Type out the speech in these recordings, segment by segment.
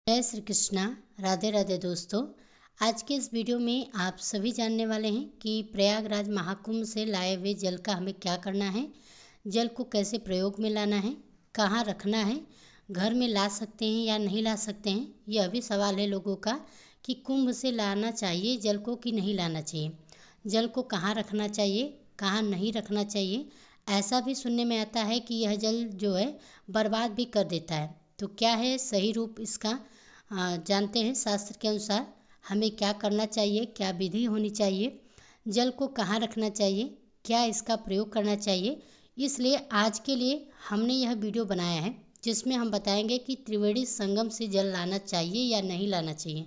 जय श्री कृष्णा। राधे राधे दोस्तों। आज के इस वीडियो में आप सभी जानने वाले हैं कि प्रयागराज महाकुंभ से लाए हुए जल का हमें क्या करना है, जल को कैसे प्रयोग में लाना है, कहाँ रखना है, घर में ला सकते हैं या नहीं ला सकते हैं। यह भी सवाल है लोगों का कि कुंभ से लाना चाहिए जल को कि नहीं लाना चाहिए, जल को कहाँ रखना चाहिए, कहाँ नहीं रखना चाहिए। ऐसा भी सुनने में आता है कि यह जल जो है बर्बाद भी कर देता है। तो क्या है सही रूप इसका, जानते हैं। शास्त्र के अनुसार हमें क्या करना चाहिए, क्या विधि होनी चाहिए, जल को कहाँ रखना चाहिए, क्या इसका प्रयोग करना चाहिए। इसलिए आज के लिए हमने यह वीडियो बनाया है जिसमें हम बताएंगे कि त्रिवेणी संगम से जल लाना चाहिए या नहीं लाना चाहिए।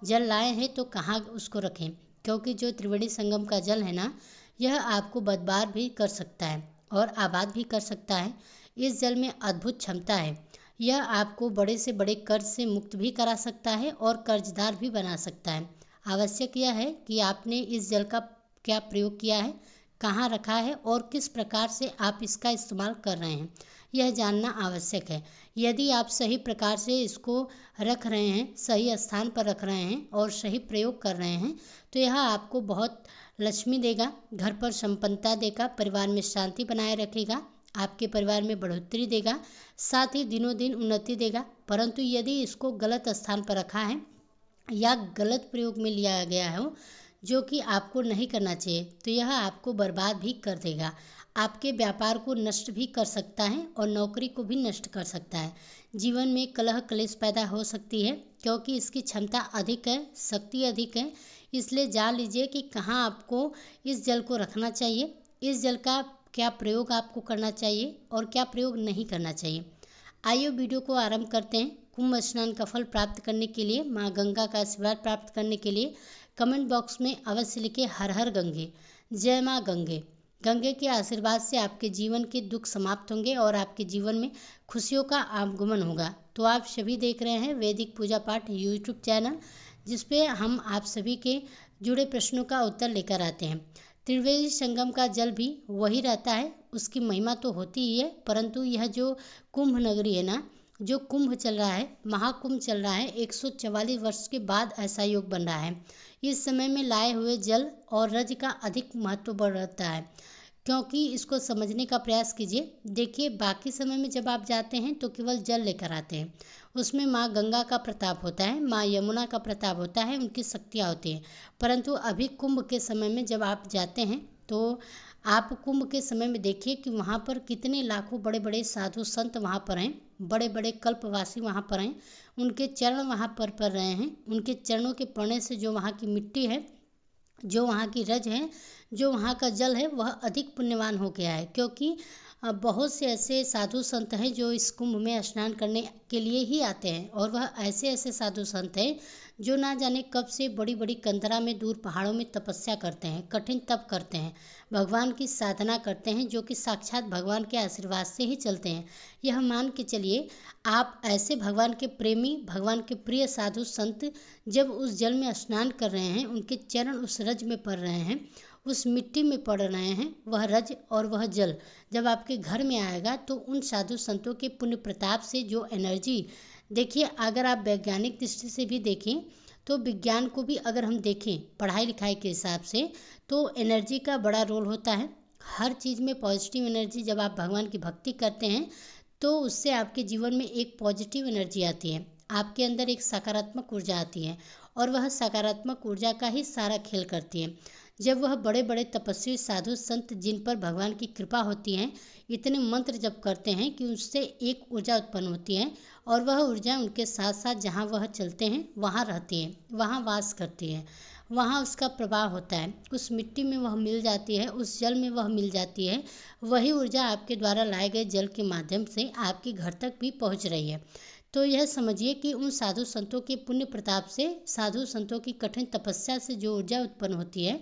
जल लाए हैं तो कहाँ उसको रखें, क्योंकि जो त्रिवेणी संगम का जल है ना, यह आपको बदबार भी कर सकता है और आबाद भी कर सकता है। इस जल में अद्भुत क्षमता है। यह आपको बड़े से बड़े कर्ज से मुक्त भी करा सकता है और कर्जदार भी बना सकता है। आवश्यक यह है कि आपने इस जल का क्या प्रयोग किया है, कहाँ रखा है और किस प्रकार से आप इसका इस्तेमाल कर रहे हैं, यह जानना आवश्यक है। यदि आप सही प्रकार से इसको रख रहे हैं, सही स्थान पर रख रहे हैं और सही प्रयोग कर रहे हैं, तो यह आपको बहुत लक्ष्मी देगा, घर पर संपन्नता देगा, परिवार में शांति बनाए रखेगा, आपके परिवार में बढ़ोतरी देगा, साथ ही दिनों दिन उन्नति देगा। परंतु यदि इसको गलत स्थान पर रखा है या गलत प्रयोग में लिया गया हो, जो कि आपको नहीं करना चाहिए, तो यह आपको बर्बाद भी कर देगा। आपके व्यापार को नष्ट भी कर सकता है और नौकरी को भी नष्ट कर सकता है। जीवन में कलह क्लेश पैदा हो सकती है, क्योंकि इसकी क्षमता अधिक है, शक्ति अधिक है। इसलिए जान लीजिए कि कहाँ आपको इस जल को रखना चाहिए, इस जल का क्या प्रयोग आपको करना चाहिए और क्या प्रयोग नहीं करना चाहिए। आइए वीडियो को आरंभ करते हैं। कुंभ स्नान का फल प्राप्त करने के लिए, माँ गंगा का आशीर्वाद प्राप्त करने के लिए कमेंट बॉक्स में अवश्य लिखे हर हर गंगे, जय माँ गंगे। गंगे के आशीर्वाद से आपके जीवन के दुख समाप्त होंगे और आपके जीवन में खुशियों का आगमन होगा। तो आप सभी देख रहे हैं वैदिक पूजा पाठ यूट्यूब चैनल, जिसपे हम आप सभी के जुड़े प्रश्नों का उत्तर लेकर आते हैं। त्रिवेणी संगम का जल भी वही रहता है, उसकी महिमा तो होती ही है, परंतु यह जो कुंभ नगरी है ना, जो कुंभ चल रहा है, महाकुंभ चल रहा है, 144 वर्ष के बाद ऐसा योग बन रहा है। इस समय में लाए हुए जल और रज का अधिक महत्व बढ़ रहता है, क्योंकि इसको समझने का प्रयास कीजिए। देखिए, बाकी समय में जब आप जाते हैं तो केवल जल लेकर आते हैं, उसमें माँ गंगा का प्रताप होता है, माँ यमुना का प्रताप होता है, उनकी शक्तियाँ होती हैं। परंतु अभी कुंभ के समय में जब आप जाते हैं तो आप कुंभ के समय में देखिए कि वहाँ पर कितने लाखों बड़े बड़े साधु संत वहाँ पर हैं, बड़े बड़े कल्पवासी वहाँ पर हैं, उनके चरण वहाँ पर पड़ रहे हैं। उनके चरणों के पड़ने से जो वहाँ की मिट्टी है, जो वहाँ की रज है, जो वहाँ का जल है, वह अधिक पुण्यवान हो गया है। क्योंकि बहुत से ऐसे साधु संत हैं जो इस कुंभ में स्नान करने के लिए ही आते हैं, और वह ऐसे ऐसे साधु संत हैं जो ना जाने कब से बड़ी बड़ी कंदरा में दूर पहाड़ों में तपस्या करते हैं, कठिन तप करते हैं, भगवान की साधना करते हैं, जो कि साक्षात भगवान के आशीर्वाद से ही चलते हैं। यह मान के चलिए, आप ऐसे भगवान के प्रेमी, भगवान के प्रिय साधु संत जब उस जल में स्नान कर रहे हैं, उनके चरण उस रज में पड़ रहे हैं, उस मिट्टी में पड़ रहे हैं, वह रज और वह जल जब आपके घर में आएगा, तो उन साधु संतों के पुण्य प्रताप से जो एनर्जी, देखिए अगर आप वैज्ञानिक दृष्टि से भी देखें, तो विज्ञान को भी अगर हम देखें पढ़ाई लिखाई के हिसाब से, तो एनर्जी का बड़ा रोल होता है। हर चीज़ में पॉजिटिव एनर्जी, जब आप भगवान की भक्ति करते हैं तो उससे आपके जीवन में एक पॉजिटिव एनर्जी आती है, आपके अंदर एक सकारात्मक ऊर्जा आती है, और वह सकारात्मक ऊर्जा का ही सारा खेल करती है। जब वह बड़े बड़े तपस्वी साधु संत, जिन पर भगवान की कृपा होती है, इतने मंत्र जप करते हैं कि उससे एक ऊर्जा उत्पन्न होती है, और वह ऊर्जा उनके साथ साथ जहाँ वह चलते हैं वहाँ रहती है, वहाँ वास करती है, वहाँ उसका प्रभाव होता है, उस मिट्टी में वह मिल जाती है, उस जल में वह मिल जाती है। वही ऊर्जा आपके द्वारा लाए गए जल के माध्यम से आपके घर तक भी पहुँच रही है। तो यह समझिए कि उन साधु संतों के पुण्य प्रताप से, साधु संतों की कठिन तपस्या से जो ऊर्जा उत्पन्न होती है,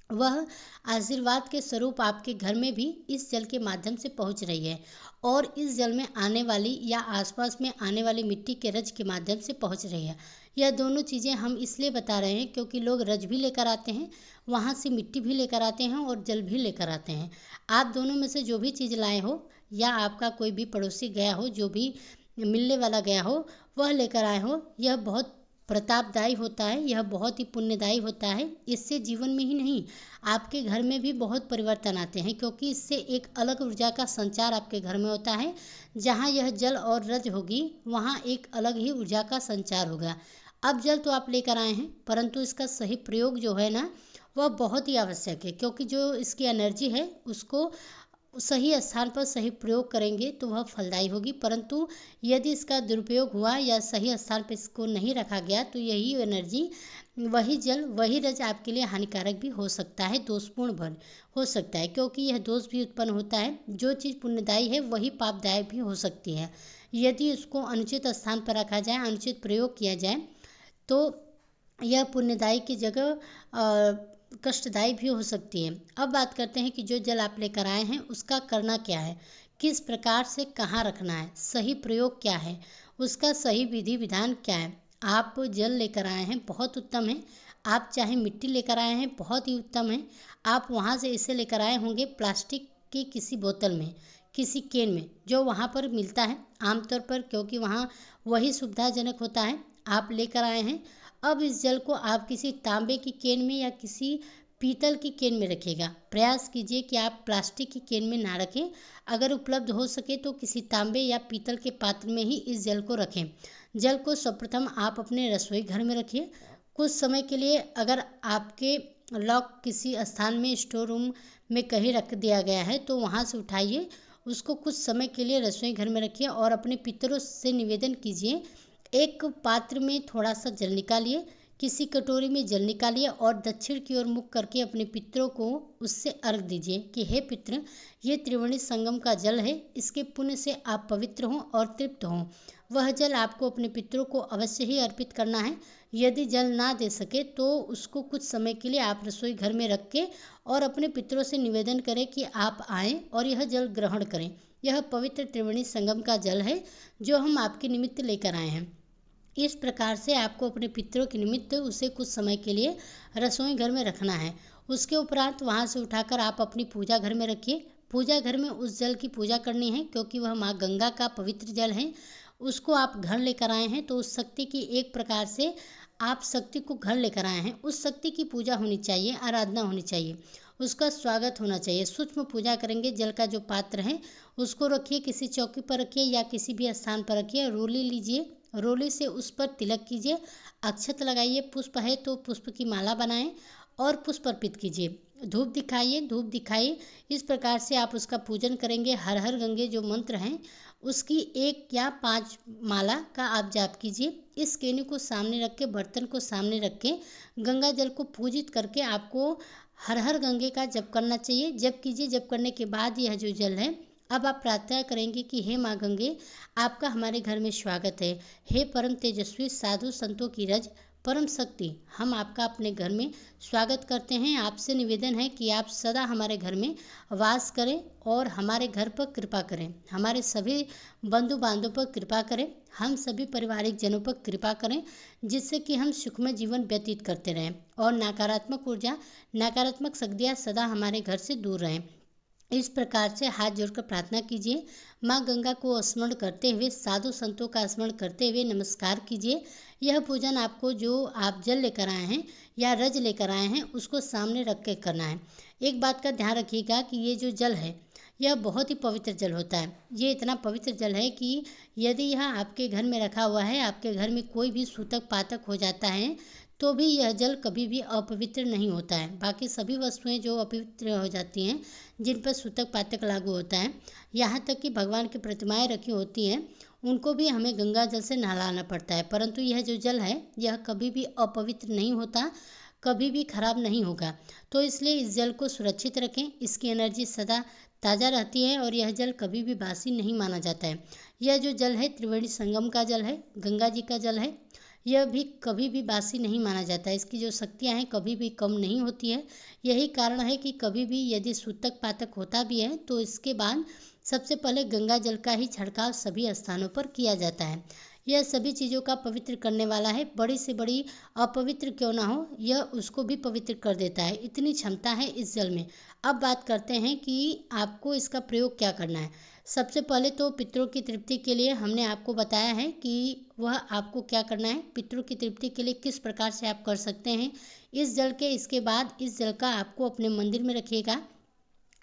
वह आशीर्वाद के स्वरूप आपके घर में भी इस जल के माध्यम से पहुंच रही है, और इस जल में आने वाली या आसपास में आने वाली मिट्टी के रज के माध्यम से पहुंच रही है। यह दोनों चीज़ें हम इसलिए बता रहे हैं क्योंकि लोग रज भी लेकर आते हैं, वहाँ से मिट्टी भी लेकर आते हैं और जल भी लेकर आते हैं। आप दोनों में से जो भी चीज़ लाए हो, या आपका कोई भी पड़ोसी गया हो जो भी मिलने वाला गया हो वह लेकर आए हो, यह बहुत प्रतापदायी होता है, यह बहुत ही पुण्यदायी होता है। इससे जीवन में ही नहीं आपके घर में भी बहुत परिवर्तन आते हैं, क्योंकि इससे एक अलग ऊर्जा का संचार आपके घर में होता है। जहाँ यह जल और रज होगी वहाँ एक अलग ही ऊर्जा का संचार होगा। अब जल तो आप लेकर आए हैं, परंतु इसका सही प्रयोग जो है ना वह बहुत ही आवश्यक है, क्योंकि जो इसकी एनर्जी है उसको सही स्थान पर सही प्रयोग करेंगे तो वह फलदायी होगी। परंतु यदि इसका दुरुपयोग हुआ या सही स्थान पर इसको नहीं रखा गया तो यही एनर्जी, वही जल, वही रज आपके लिए हानिकारक भी हो सकता है, दोषपूर्ण भर हो सकता है, क्योंकि यह दोष भी उत्पन्न होता है। जो चीज़ पुण्यदायी है वही पापदायक भी हो सकती है। यदि उसको अनुचित स्थान पर रखा जाए, अनुचित प्रयोग किया जाए तो यह पुण्यदायी की जगह कष्टदायी भी हो सकती है। अब बात करते हैं कि जो जल आप लेकर आए हैं उसका करना क्या है, किस प्रकार से कहाँ रखना है, सही प्रयोग क्या है, उसका सही विधि विधान क्या है। आप जल लेकर आए हैं, बहुत उत्तम है। आप चाहे मिट्टी लेकर आए हैं, बहुत ही उत्तम है। आप वहाँ से इसे लेकर आए होंगे प्लास्टिक की किसी बोतल में, किसी कैन में, जो वहाँ पर मिलता है आमतौर पर, क्योंकि वहाँ वही सुविधाजनक होता है। आप लेकर आए हैं। अब इस जल को आप किसी तांबे की कैन में या किसी पीतल की कैन में रखिएगा। प्रयास कीजिए कि आप प्लास्टिक की कैन में ना रखें। अगर उपलब्ध हो सके तो किसी तांबे या पीतल के पात्र में ही इस जल को रखें। जल को सर्वप्रथम आप अपने रसोई घर में रखिए कुछ समय के लिए। अगर आपके लॉक किसी स्थान में, स्टोर रूम में कहीं रख दिया गया है तो वहाँ से उठाइए, उसको कुछ समय के लिए रसोई घर में रखिए और अपने पितरों से निवेदन कीजिए। एक पात्र में थोड़ा सा जल निकालिए, किसी कटोरी में जल निकालिए और दक्षिण की ओर मुख करके अपने पितरों को उससे अर्घ दीजिए कि हे पितृ, ये त्रिवेणी संगम का जल है, इसके पुण्य से आप पवित्र हों और तृप्त हों। वह जल आपको अपने पितरों को अवश्य ही अर्पित करना है। यदि जल ना दे सके तो उसको कुछ समय के लिए आप रसोई घर में रख के और अपने पितरों से निवेदन करें कि आप आएँ और यह जल ग्रहण करें। यह पवित्र त्रिवेणी संगम का जल है जो हम आपके निमित्त लेकर आए हैं। इस प्रकार से आपको अपने पितरों के निमित्त उसे कुछ समय के लिए रसोई घर में रखना है। उसके उपरांत वहाँ से उठाकर आप अपनी पूजा घर में रखिए। पूजा घर में उस जल की पूजा करनी है, क्योंकि वह माँ गंगा का पवित्र जल है। उसको आप घर लेकर आए हैं तो उस शक्ति की, एक प्रकार से आप शक्ति को घर लेकर आए हैं, उस शक्ति की पूजा होनी चाहिए, आराधना होनी चाहिए, उसका स्वागत होना चाहिए। सूक्ष्म पूजा करेंगे। जल का जो पात्र है उसको रखिए, किसी चौकी पर रखिए या किसी भी स्थान पर रखिए। रोली लीजिए, रोली से उस पर तिलक कीजिए, अक्षत लगाइए, पुष्प है तो पुष्प की माला बनाएं और पुष्प अर्पित कीजिए। धूप दिखाइए, धूप दिखाइए। इस प्रकार से आप उसका पूजन करेंगे। हर हर गंगे जो मंत्र हैं उसकी 1 या 5 माला का आप जाप कीजिए। इस केनी को सामने रख के, बर्तन को सामने रख के, गंगा जल को पूजित करके आपको हर हर गंगे का जप करना चाहिए। जप कीजिए। जप करने के बाद यह जो जल है, अब आप प्रार्थना करेंगे कि हे माँ गंगे, आपका हमारे घर में स्वागत है। हे परम तेजस्वी साधु संतों की रज, परम शक्ति, हम आपका अपने घर में स्वागत करते हैं। आपसे निवेदन है कि आप सदा हमारे घर में वास करें और हमारे घर पर कृपा करें, हमारे सभी बंधु बांधवों पर कृपा करें, हम सभी पारिवारिक जनों पर कृपा करें, जिससे कि हम सुखमय जीवन व्यतीत करते रहें और नकारात्मक ऊर्जा, नकारात्मक शक्तियाँ सदा हमारे घर से दूर रहें। इस प्रकार से हाथ जोड़कर प्रार्थना कीजिए। माँ गंगा को स्मरण करते हुए, साधु संतों का स्मरण करते हुए नमस्कार कीजिए। यह पूजन आपको, जो आप जल लेकर आए हैं या रज लेकर आए हैं, उसको सामने रख के करना है। एक बात का ध्यान रखिएगा कि ये जो जल है यह बहुत ही पवित्र जल होता है। ये इतना पवित्र जल है कि यदि यह आपके घर में रखा हुआ है, आपके घर में कोई भी सूतक पातक हो जाता है तो भी यह जल कभी भी अपवित्र नहीं होता है। बाकी सभी वस्तुएं जो अपवित्र हो जाती हैं, जिन पर सूतक पातक लागू होता है, यहाँ तक कि भगवान की प्रतिमाएं रखी होती हैं, उनको भी हमें गंगा जल से नहलाना पड़ता है। परंतु यह जो जल है यह कभी भी अपवित्र नहीं होता, कभी भी खराब नहीं होगा। तो इसलिए इस जल को सुरक्षित रखें। इसकी एनर्जी सदा ताज़ा रहती है और यह जल कभी भी बासी नहीं माना जाता है। यह जो जल है त्रिवेणी संगम का जल है, गंगा जी का जल है, यह भी कभी भी बासी नहीं माना जाता है। इसकी जो शक्तियाँ हैं कभी भी कम नहीं होती है। यही कारण है कि कभी भी यदि सूतक पातक होता भी है तो इसके बाद सबसे पहले गंगा जल का ही छिड़काव सभी स्थानों पर किया जाता है। यह सभी चीज़ों का पवित्र करने वाला है। बड़ी से बड़ी अपवित्र क्यों ना हो, यह उसको भी पवित्र कर देता है। इतनी क्षमता है इस जल में। अब बात करते हैं कि आपको इसका प्रयोग क्या करना है। सबसे पहले तो पितरों की तृप्ति के लिए हमने आपको बताया है कि वह आपको क्या करना है, पितरों की तृप्ति के लिए किस प्रकार से आप कर सकते हैं इस जल के। इसके बाद इस जल का आपको अपने मंदिर में रखिएगा,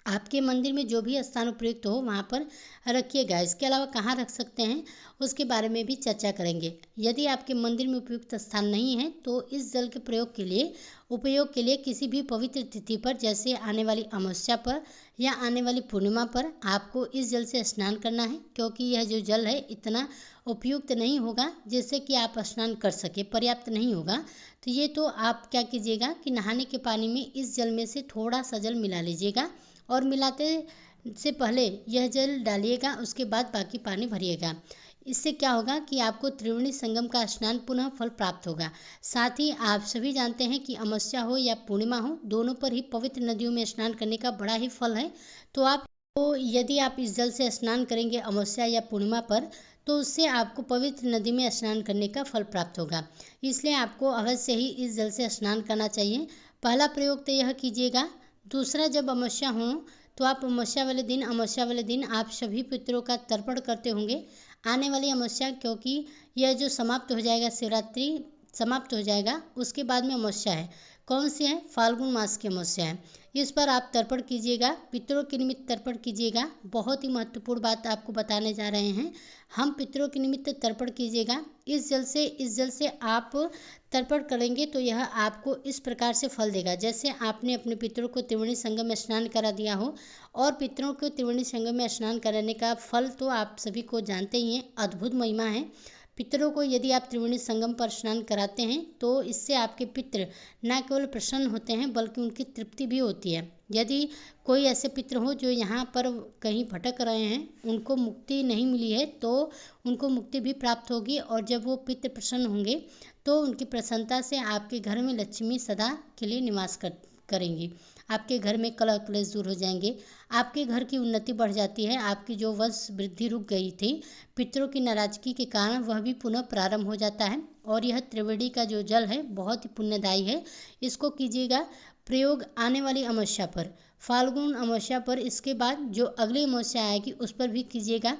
आपके मंदिर में जो भी स्थान उपयुक्त हो वहाँ पर रखिएगा। इसके अलावा कहाँ रख सकते हैं उसके बारे में भी चर्चा करेंगे। यदि आपके मंदिर में उपयुक्त स्थान नहीं है तो इस जल के उपयोग के लिए किसी भी पवित्र तिथि पर, जैसे आने वाली अमावस्या पर या आने वाली पूर्णिमा पर आपको इस जल से स्नान करना है, क्योंकि यह जो जल है इतना उपयुक्त नहीं होगा जिससे कि आप स्नान कर सके, पर्याप्त नहीं होगा। तो ये तो आप क्या कीजिएगा कि नहाने के पानी में इस जल में से थोड़ा सा जल मिला लीजिएगा और मिलाते से पहले यह जल डालिएगा, उसके बाद बाकी पानी भरिएगा। इससे क्या होगा कि आपको त्रिवेणी संगम का स्नान पुनः फल प्राप्त होगा। साथ ही आप सभी जानते हैं कि अमावस्या हो या पूर्णिमा हो, दोनों पर ही पवित्र नदियों में स्नान करने का बड़ा ही फल है। तो यदि आप इस जल से स्नान करेंगे अमावस्या या पूर्णिमा पर, तो उससे आपको पवित्र नदी में स्नान करने का फल प्राप्त होगा। इसलिए आपको अवश्य ही इस जल से स्नान करना चाहिए। पहला प्रयोग तो यह कीजिएगा। दूसरा, जब अमावस्या हो तो आप अमावस्या वाले दिन आप सभी पितरों का तर्पण करते होंगे। आने वाली अमावस्या, क्योंकि यह जो समाप्त हो जाएगा, शिवरात्रि समाप्त हो जाएगा, उसके बाद में अमावस्या है। कौन सी है? फाल्गुन मास की अमावस्या है। इस पर आप तर्पण कीजिएगा, पितरों के निमित्त तर्पण कीजिएगा। बहुत ही महत्वपूर्ण बात आपको बताने जा रहे हैं हम। पितरों के निमित्त तर्पण कीजिएगा इस जल से आप तर्पण करेंगे तो यह आपको इस प्रकार से फल देगा, जैसे आपने अपने पितरों को त्रिवेणी संगम में स्नान करा दिया हो। और पितरों को त्रिवेणी संगम में स्नान कराने का फल तो आप सभी को जानते ही हैं, अद्भुत महिमा है। पितरों को यदि आप त्रिवेणी संगम पर स्नान कराते हैं तो इससे आपके पितृ न केवल प्रसन्न होते हैं बल्कि उनकी तृप्ति भी होती है। यदि कोई ऐसे पितृ हो जो यहाँ पर कहीं भटक रहे हैं, उनको मुक्ति नहीं मिली है, तो उनको मुक्ति भी प्राप्त होगी। और जब वो पितृ प्रसन्न होंगे तो उनकी प्रसन्नता से आपके घर में लक्ष्मी सदा के लिए निवास करेंगी। आपके घर में कलह क्लेश दूर हो जाएंगे, आपके घर की उन्नति बढ़ जाती है। आपकी जो वंश वृद्धि रुक गई थी पितरों की नाराजगी के कारण, वह भी पुनः प्रारंभ हो जाता है। और यह त्रिवेणी का जो जल है बहुत ही पुण्यदायी है। इसको कीजिएगा प्रयोग आने वाली अमावस्या पर, फाल्गुन अमावस्या पर। इसके बाद जो अगली अमावस्या आएगी उस पर भी कीजिएगा,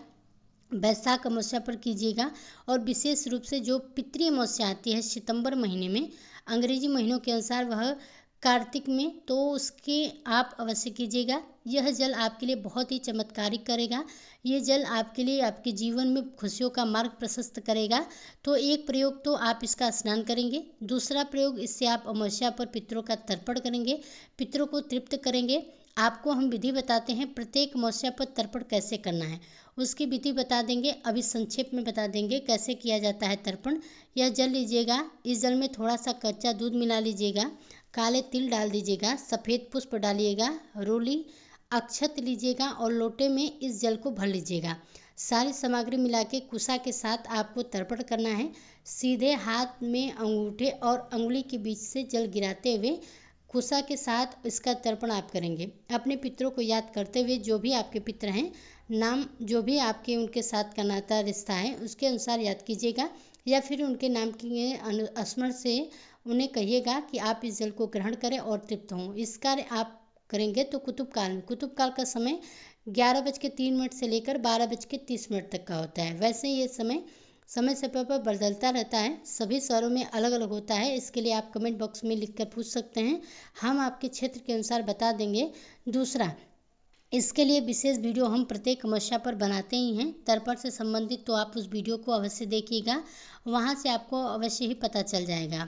वैशाख अमावस्या पर कीजिएगा। और विशेष रूप से जो पितृ अमावस्या आती है सितंबर महीने में, अंग्रेजी महीनों के अनुसार वह कार्तिक में, तो उसके आप अवश्य कीजिएगा। यह जल आपके लिए बहुत ही चमत्कारिक करेगा। ये जल आपके लिए आपके जीवन में खुशियों का मार्ग प्रशस्त करेगा। तो एक प्रयोग तो आप इसका स्नान करेंगे, दूसरा प्रयोग इससे आप अमावस्या पर पितरों का तर्पण करेंगे, पितरों को तृप्त करेंगे। आपको हम विधि बताते हैं प्रत्येक अमावस्या पर तर्पण कैसे करना है, उसकी विधि बता देंगे। अभी संक्षेप में बता देंगे कैसे किया जाता है तर्पण। यह जल लीजिएगा, इस जल में थोड़ा सा कच्चा दूध मिला लीजिएगा, काले तिल डाल दीजिएगा, सफ़ेद पुष्प डालिएगा, रोली अक्षत लीजिएगा और लोटे में इस जल को भर लीजिएगा। सारी सामग्री मिला के कुशा के साथ आपको तर्पण करना है। सीधे हाथ में अंगूठे और अंगुली के बीच से जल गिराते हुए कुशा के साथ इसका तर्पण आप करेंगे। अपने पितरों को याद करते हुए, जो भी आपके पितर हैं, नाम जो भी आपके उनके साथ का नाता रिश्ता है उसके अनुसार याद कीजिएगा, या फिर उनके नाम के स्मरण से उन्हें कहिएगा कि आप इस जल को ग्रहण करें और तृप्त हों। इस कार्य आप करेंगे तो कुतुब काल का समय 11:03 से लेकर 12:30 तक का होता है। वैसे ये समय समय पर बदलता रहता है, सभी शहरों में अलग अलग होता है। इसके लिए आप कमेंट बॉक्स में लिखकर पूछ सकते हैं, हम आपके क्षेत्र के अनुसार बता देंगे। दूसरा, इसके लिए विशेष वीडियो हम प्रत्येक अमावस्या पर बनाते ही हैं तर्पण से संबंधित, तो आप उस वीडियो को अवश्य देखिएगा, वहाँ से आपको अवश्य ही पता चल जाएगा।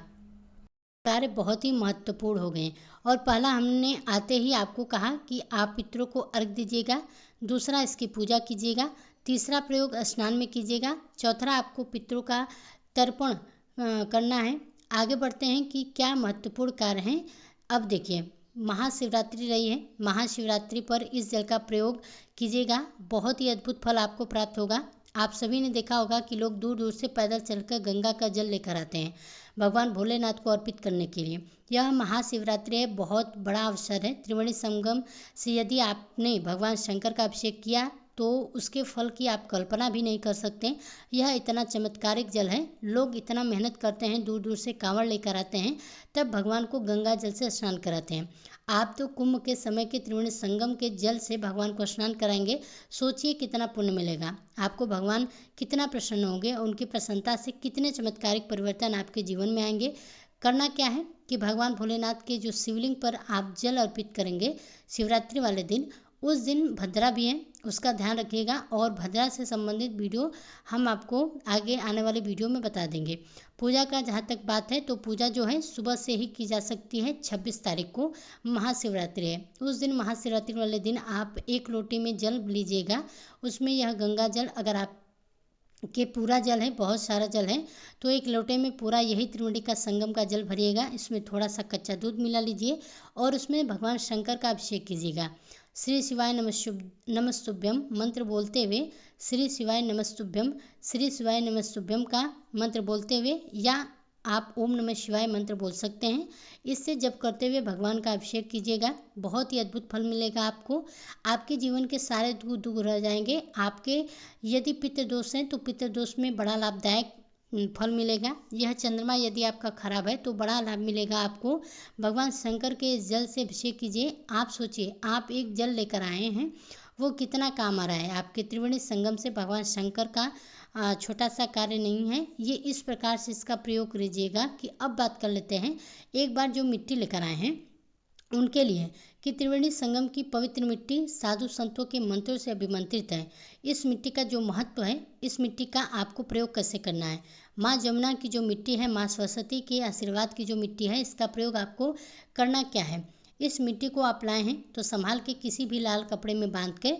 कार्य बहुत ही महत्वपूर्ण हो गए। और पहला हमने आते ही आपको कहा कि आप पितरों को अर्घ दीजिएगा, दूसरा इसकी पूजा कीजिएगा, तीसरा प्रयोग स्नान में कीजिएगा, चौथा आपको पितरों का तर्पण करना है। आगे बढ़ते हैं कि क्या महत्वपूर्ण कार्य हैं। अब देखिए, महाशिवरात्रि रही है, महाशिवरात्रि पर इस जल का प्रयोग कीजिएगा, बहुत ही अद्भुत फल आपको प्राप्त होगा। आप सभी ने देखा होगा कि लोग दूर दूर से पैदल चलकर गंगा का जल लेकर आते हैं भगवान भोलेनाथ को अर्पित करने के लिए। यह महाशिवरात्रि है, बहुत बड़ा अवसर है। त्रिवेणी संगम से यदि आपने भगवान शंकर का अभिषेक किया तो उसके फल की आप कल्पना भी नहीं कर सकते। यह इतना चमत्कारिक जल है। लोग इतना मेहनत करते हैं, दूर दूर से कांवड़ लेकर आते हैं, तब भगवान को गंगा जल से स्नान कराते हैं। आप तो कुंभ के समय के त्रिवेणी संगम के जल से भगवान को स्नान कराएंगे। सोचिए कितना पुण्य मिलेगा आपको, भगवान कितना प्रसन्न होंगे, उनकी प्रसन्नता से कितने चमत्कारिक परिवर्तन आपके जीवन में आएंगे। करना क्या है कि भगवान भोलेनाथ के जो शिवलिंग पर आप जल अर्पित करेंगे शिवरात्रि वाले दिन, उस दिन भद्रा भी है, उसका ध्यान रखिएगा। और भद्रा से संबंधित वीडियो हम आपको आगे आने वाले वीडियो में बता देंगे। पूजा का जहाँ तक बात है तो पूजा जो है सुबह से ही की जा सकती है। 26 तारीख को महाशिवरात्रि है। उस दिन महाशिवरात्रि वाले दिन आप 1 लोटे में जल लीजिएगा। उसमें यह गंगा जल, अगर आप के पूरा जल है, बहुत सारा जल है, तो 1 लोटे में पूरा यही त्रिवेणी का संगम का जल भरिएगा। इसमें थोड़ा सा कच्चा दूध मिला लीजिए और उसमें भगवान शंकर का अभिषेक कीजिएगा। श्री शिवाय नमस्तुभ्यम मंत्र बोलते हुए, श्री शिवाय नमस्तुभ्यम, श्री शिवाय नमस्तुभ्यम का मंत्र बोलते हुए, या आप ओम नमः शिवाय मंत्र बोल सकते हैं। इससे जप करते हुए भगवान का अभिषेक कीजिएगा। बहुत ही अद्भुत फल मिलेगा आपको। आपके जीवन के सारे दुख दूर रह जाएंगे। आपके यदि पितृदोष हैं तो पितृदोष में बड़ा लाभदायक फल मिलेगा। यह चंद्रमा यदि आपका खराब है तो बड़ा लाभ मिलेगा आपको। भगवान शंकर के इस जल से अभिषेक कीजिए। आप सोचिए, आप एक जल लेकर आए हैं, वो कितना काम आ रहा है आपके त्रिवेणी संगम से। भगवान शंकर का छोटा सा कार्य नहीं है ये। इस प्रकार से इसका प्रयोग कीजिएगा कि अब बात कर लेते हैं एक बार जो मिट्टी लेकर आए हैं उनके लिए, कि त्रिवेणी संगम की पवित्र मिट्टी साधु संतों के मंत्रों से अभिमंत्रित है। इस मिट्टी का जो महत्व है, इस मिट्टी का आपको प्रयोग कैसे करना है। माँ जमुना की जो मिट्टी है, माँ सरस्वती के आशीर्वाद की जो मिट्टी है, इसका प्रयोग आपको करना क्या है। इस मिट्टी को आप लाए हैं तो संभाल के किसी भी लाल कपड़े में बांध के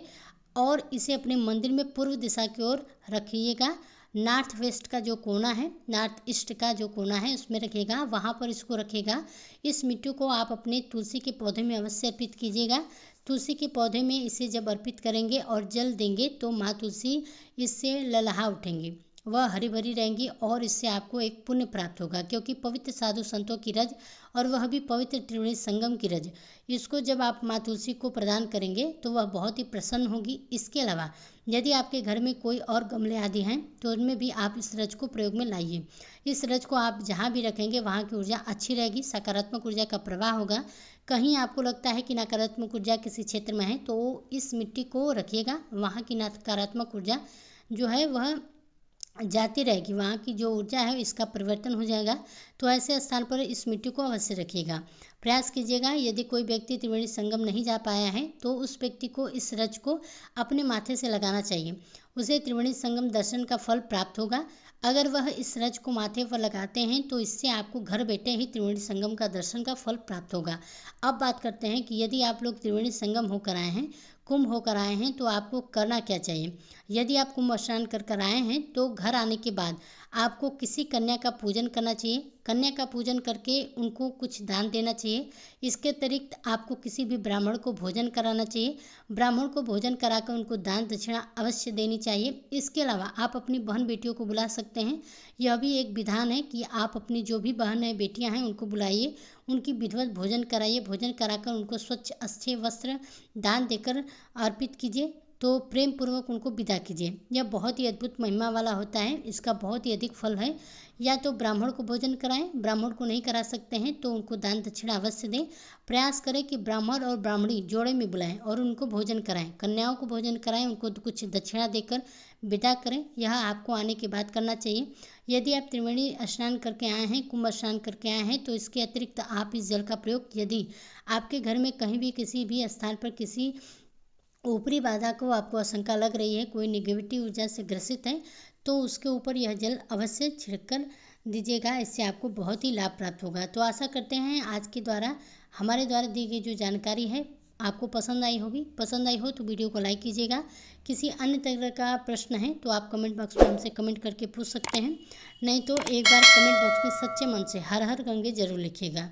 और इसे अपने मंदिर में पूर्व दिशा की ओर रखिएगा। नॉर्थ वेस्ट का जो कोना है, नॉर्थ ईस्ट का जो कोना है उसमें रखिएगा, वहाँ पर इसको रखिएगा। इस मिट्टी को आप अपने तुलसी के पौधे में अवश्य अर्पित कीजिएगा। तुलसी के पौधे में इसे जब अर्पित करेंगे और जल देंगे तो माँ तुलसी इससे ललहा उठेंगी, वह हरी भरी रहेंगी और इससे आपको एक पुण्य प्राप्त होगा, क्योंकि पवित्र साधु संतों की रज और वह भी पवित्र त्रिवेणी संगम की रज, इसको जब आप माँ तुलसी को प्रदान करेंगे तो वह बहुत ही प्रसन्न होगी। इसके अलावा यदि आपके घर में कोई और गमले आदि हैं तो उनमें भी आप इस रज को प्रयोग में लाइए। इस रज को आप जहाँ भी रखेंगे वहाँ की ऊर्जा अच्छी रहेगी, सकारात्मक ऊर्जा का प्रवाह होगा। कहीं आपको लगता है कि नकारात्मक ऊर्जा किसी क्षेत्र में है तो इस मिट्टी को रखिएगा, वहाँ की नकारात्मक ऊर्जा जो है वह जाती रहेगी, वहाँ की जो ऊर्जा है इसका परिवर्तन हो जाएगा। तो ऐसे स्थान पर इस मिट्टी को अवश्य रखिएगा। प्रयास कीजिएगा, यदि कोई व्यक्ति त्रिवेणी संगम नहीं जा पाया है तो उस व्यक्ति को इस रज को अपने माथे से लगाना चाहिए, उसे त्रिवेणी संगम दर्शन का फल प्राप्त होगा। अगर वह इस रज को माथे पर लगाते हैं तो इससे आपको घर बैठे ही त्रिवेणी संगम का दर्शन का फल प्राप्त होगा। अब बात करते हैं कि यदि आप लोग त्रिवेणी संगम होकर आए हैं, कुंभ होकर आए हैं, तो आपको करना क्या चाहिए। यदि आप कुंभ स्नान कर आए हैं तो घर आने के बाद आपको किसी कन्या का पूजन करना चाहिए। कन्या का पूजन करके उनको कुछ दान देना चाहिए। इसके अतिरिक्त आपको किसी भी ब्राह्मण को भोजन कराना चाहिए। ब्राह्मण को भोजन कराकर उनको दान दक्षिणा अवश्य देनी चाहिए। इसके अलावा आप अपनी बहन बेटियों को बुला सकते हैं। यह भी एक विधान है कि आप अपनी जो भी बहन है बेटियां हैं उनको बुलाइए, उनकी विधिवत भोजन कराइए। भोजन कराकर उनको स्वच्छ अच्छे वस्त्र दान देकर अर्पित कीजिए, तो प्रेम पूर्वक उनको विदा कीजिए। यह बहुत ही अद्भुत महिमा वाला होता है, इसका बहुत ही अधिक फल है। या तो ब्राह्मण को भोजन कराएं, ब्राह्मण को नहीं करा सकते हैं तो उनको दान दक्षिणा अवश्य दें। प्रयास करें कि ब्राह्मण और ब्राह्मणी जोड़े में बुलाएं और उनको भोजन कराएं। कन्याओं को भोजन कराएं, उनको कुछ दक्षिणा देकर विदा करें। यह आपको आने के बाद करना चाहिए। यदि आप त्रिवेणी स्नान करके आए हैं, कुंभ स्नान करके आए हैं, तो इसके अतिरिक्त आप इस जल का प्रयोग, यदि आपके घर में कहीं भी किसी भी स्थान पर किसी ऊपरी बाधा को आपको आशंका लग रही है, कोई निगेटिव ऊर्जा से ग्रसित है, तो उसके ऊपर यह जल अवश्य छिड़क कर दीजिएगा। इससे आपको बहुत ही लाभ प्राप्त होगा। तो आशा करते हैं आज के द्वारा हमारे द्वारा दी गई जो जानकारी है आपको पसंद आई होगी। पसंद आई हो तो वीडियो को लाइक कीजिएगा। किसी अन्य तरह का प्रश्न है तो आप कमेंट बॉक्स में हमसे कमेंट करके पूछ सकते हैं, नहीं तो एक बार कमेंट बॉक्स में सच्चे मन से हर हर गंगे जरूर लिखिएगा।